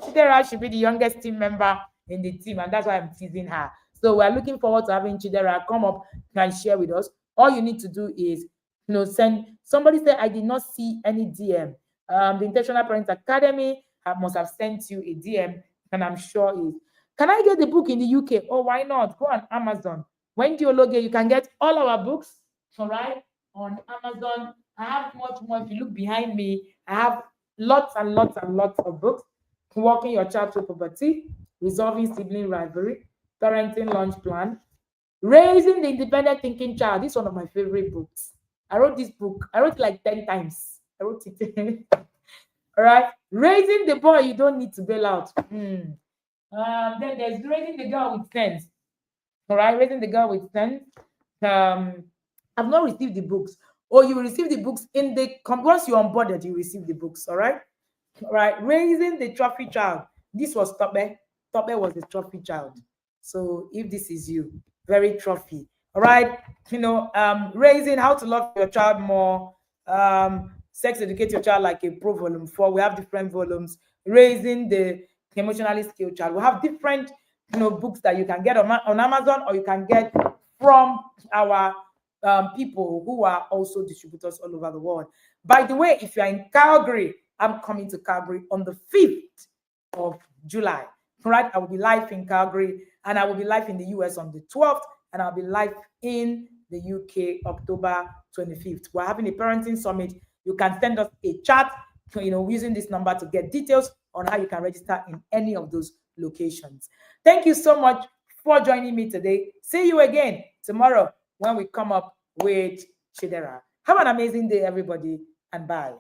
Chidera should be the youngest team member in the team, and that's why I'm teasing her. So we're looking forward to having Chidera come up and share with us. All you need to do is, send. Somebody said I did not see any DM. The Intentional Parent Academy must have sent you a DM, and I'm sure it. Can I get the book in the UK? Oh, why not? Go on Amazon. When you log in, you can get all our books, all right, on Amazon. I have much more. If you look behind me, I have lots and lots and lots of books. Walking Your Child Through Puberty, Resolving Sibling Rivalry, Parenting Launch Plan, Raising the Independent Thinking Child. This is one of my favorite books. I wrote this book. I wrote it like 10 times. I wrote it. All right. Raising the boy you don't need to bail out. Then there's Raising the Girl with Sense. All right. Raising the Girl with Sense. I've not received the books. Or you will receive the books once you're onboarded, you receive the books. All right. All right. Raising the Trophy Child. This was Tope. Tope was the trophy child. So if this is you, very trophy. All right. Raising How to Love Your Child More. Sex Educate Your Child Like a Pro Volume 4. We have different volumes. Raising the Emotionally Skilled Child. We have different books that you can get on Amazon, or you can get from our people who are also distributors all over the world. By the way, if you're in Calgary, I'm coming to Calgary on the 5th of July. Right? I will be live in Calgary, and I will be live in the US on the 12th, and I'll be live in the UK October 25th. We're having a parenting summit. You can send us a chat, using this number to get details on how you can register in any of those locations. Thank you so much for joining me today. See you again tomorrow when we come up with Chidera. Have an amazing day, everybody, and bye.